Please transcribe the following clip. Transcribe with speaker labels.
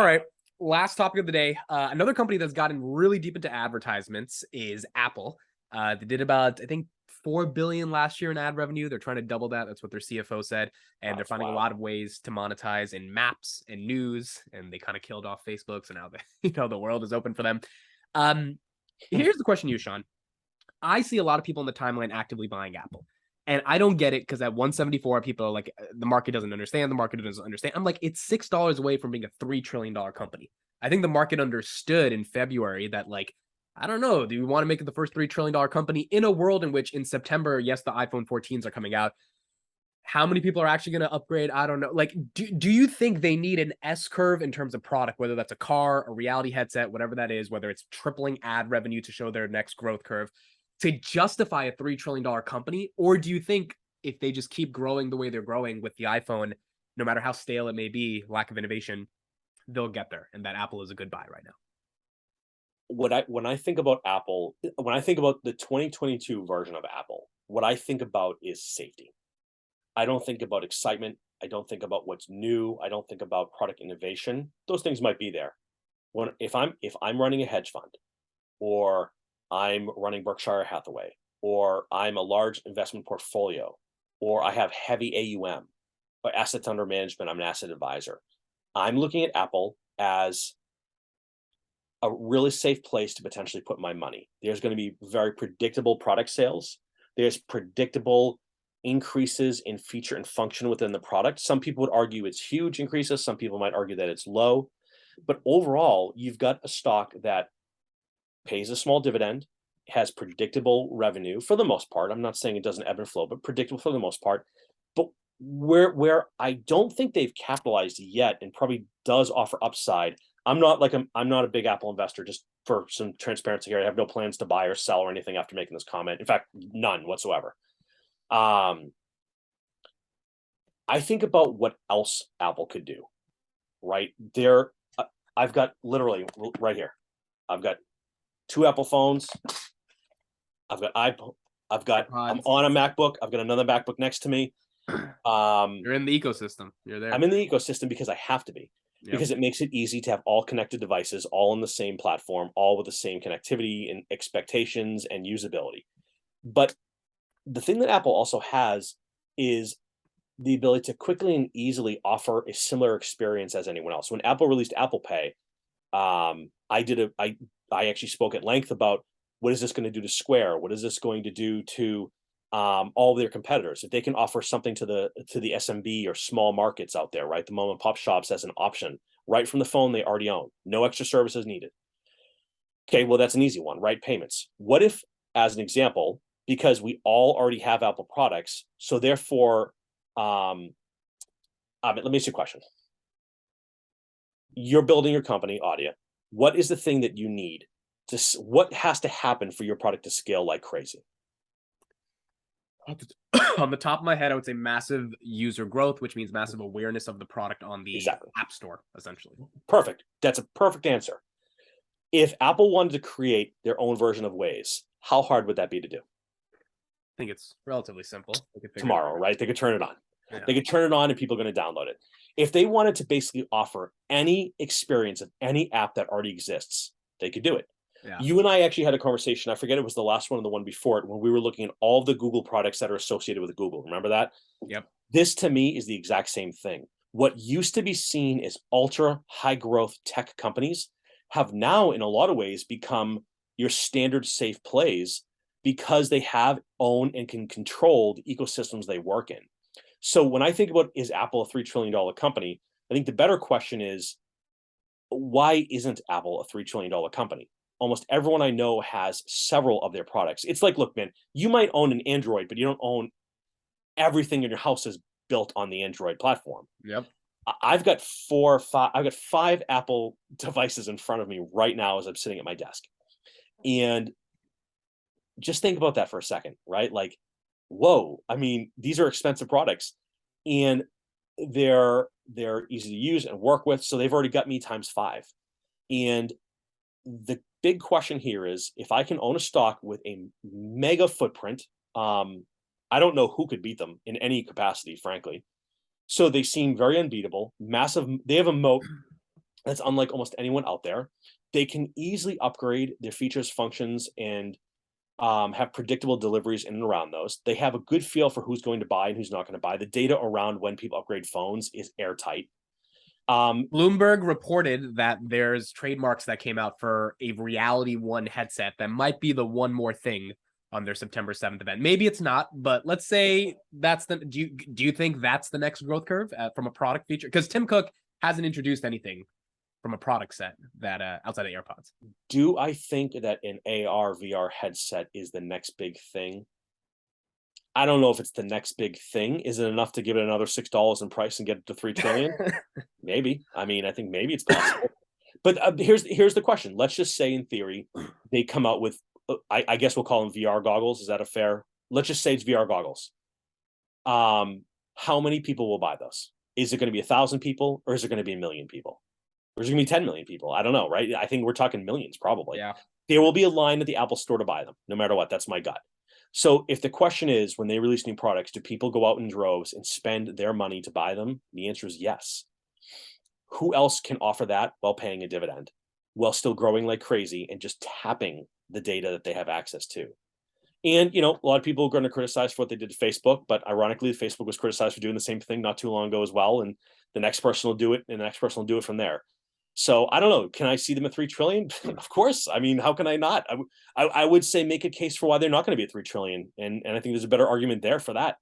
Speaker 1: All right. Last topic of the day. Another company that's gotten really deep into advertisements is Apple. They did about, I think, 4 billion last year in ad revenue. They're trying to double that. That's what their CFO said. And they're
Speaker 2: That's
Speaker 1: finding a
Speaker 2: wild.
Speaker 1: lot of ways to monetize in maps and news. And they kind of killed off Facebook. So now the world is open for them. Um, Here's the question to you, Sean. I see a lot of people in the timeline actively buying Apple. And I don't get it because at 174, people are like, the market doesn't understand. The market doesn't understand. I'm like, it's $6 away from being a $3 trillion company. I think the market understood in February that, like, I don't know, do we want to make it the first $3 trillion company in a world in which in September, yes, the iPhone 14s are coming out. How many people are actually going to upgrade? I don't know. Like, do you think they need an S curve in terms of product, whether that's a car, a reality headset, whatever that is, whether it's tripling ad revenue to show their next growth curve to justify a $3 trillion company? Or do you think if they just keep growing the way they're growing with the iPhone, no matter how stale it may be, lack of innovation, they'll get there and that Apple is a good buy right now?
Speaker 2: When I think about Apple, when I think about the 2022 version of Apple, what I think about is safety. I don't think about excitement. I don't think about what's new. I don't think about product innovation. Those things might be there. If I'm running a hedge fund, or I'm running Berkshire Hathaway, or I'm a large investment portfolio, or I have heavy AUM, or assets under management, I'm an asset advisor. I'm looking at Apple as a really safe place to potentially put my money. There's going to be very predictable product sales. There's predictable increases in feature and function within the product. Some people would argue it's huge increases. Some people might argue that it's low. But overall, you've got a stock that pays a small dividend, has predictable revenue for the most part. I'm not saying it doesn't ebb and flow, but predictable for the most part. But where I don't think they've capitalized yet and probably does offer upside. I'm not a big Apple investor, just for some transparency here. I have no plans to buy or sell or anything after making this comment. In fact, none whatsoever. Um, I think about what else Apple could do, right? I've got literally right here. I've got two Apple phones. I've got iPhone. I'm
Speaker 1: iPods.
Speaker 2: on a MacBook. I've got another MacBook next to me.
Speaker 1: You're in the ecosystem. You're there.
Speaker 2: I'm in the ecosystem because I have to be,
Speaker 1: Yep.
Speaker 2: because it makes it easy to have all connected devices, all on the same platform, all with the same connectivity and expectations and usability. But the thing that Apple also has is the ability to quickly and easily offer a similar experience as anyone else. When Apple released Apple Pay, I actually spoke at length about what is this going to do to Square? What is this going to do to all of their competitors? If they can offer something to the SMB or small markets out there, right? The mom and pop shops as an option, right from the phone they already own, no extra services needed. Okay, well, that's an easy one, right? Payments. What if, as an example, because we all already have Apple products, so therefore, let me ask you a question. You're building your company, Audia. What is the thing that you need what has to happen for your product to scale like crazy?
Speaker 1: On the top of my head, I would say massive user growth, which means massive awareness of the product on the
Speaker 2: Exactly.
Speaker 1: App Store, essentially.
Speaker 2: Perfect. That's a perfect answer. If Apple wanted to create their own version of Waze, how hard would that be to do?
Speaker 1: I think it's relatively simple.
Speaker 2: Tomorrow, right? They could turn it on.
Speaker 1: Yeah.
Speaker 2: They could turn it on and people are going to download it. If they wanted to basically offer any experience of any app that already exists, they could do it.
Speaker 1: Yeah.
Speaker 2: You and I actually had a conversation. I forget it was the last one or the one before it, when we were looking at all the Google products that are associated with Google. Remember that?
Speaker 1: Yep.
Speaker 2: This to me is the exact same thing. What used to be seen as ultra high growth tech companies have now, in a lot of ways, become your standard safe plays because they have own and can control the ecosystems they work in. So when I think about, is Apple a $3 trillion company, I think the better question is, why isn't Apple a $3 trillion company? Almost everyone I know has several of their products. It's like, look, man, you might own an Android, but you don't own everything in your house is built on the Android platform.
Speaker 1: Yep.
Speaker 2: I've got five Apple devices in front of me right now as I'm sitting at my desk. And just think about that for a second, right? Like, whoa, I mean, these are expensive products and they're easy to use and work with. So they've already got me times 5. And the big question here is, if I can own a stock with a mega footprint, I don't know who could beat them in any capacity, frankly. So they seem very unbeatable, massive. They have a moat that's unlike almost anyone out there. They can easily upgrade their features, functions, and have predictable deliveries in and around those. They have a good feel for who's going to buy and who's not going to buy. The data around when people upgrade phones is airtight.
Speaker 1: Bloomberg reported that there's trademarks that came out for a Reality One headset that might be the one more thing on their September 7th event. Maybe it's not, but let's say that's the. Do you think that's the next growth curve from a product feature? Because Tim Cook hasn't introduced anything from a product set that outside of AirPods.
Speaker 2: Do I think that an AR VR headset is the next big thing? I don't know if it's the next big thing. Is it enough to give it another $6 in price and get it to 3 trillion? Maybe. I mean, I think maybe it's possible. But here's the question. Let's just say, in theory, they come out with, I guess we'll call them VR goggles. Is that a fair? Let's just say it's VR goggles. How many people will buy those? Is it going to be 1,000 people, or is it going to be 1 million people? Or is it going to be 10 million people? I don't know, right? I think we're talking millions, probably.
Speaker 1: Yeah.
Speaker 2: There will be a line at the Apple store to buy them, no matter what. That's my gut. So if the question is, when they release new products, do people go out in droves and spend their money to buy them? The answer is yes. Who else can offer that while paying a dividend, while still growing like crazy and just tapping the data that they have access to? And, a lot of people are going to criticize for what they did to Facebook, but ironically, Facebook was criticized for doing the same thing not too long ago as well. And the next person will do it, and the next person will do it from there. So I don't know. Can I see them at 3 trillion? Of course. I mean, how can I not? I would say make a case for why they're not going to be at 3 trillion. And I think there's a better argument there for that.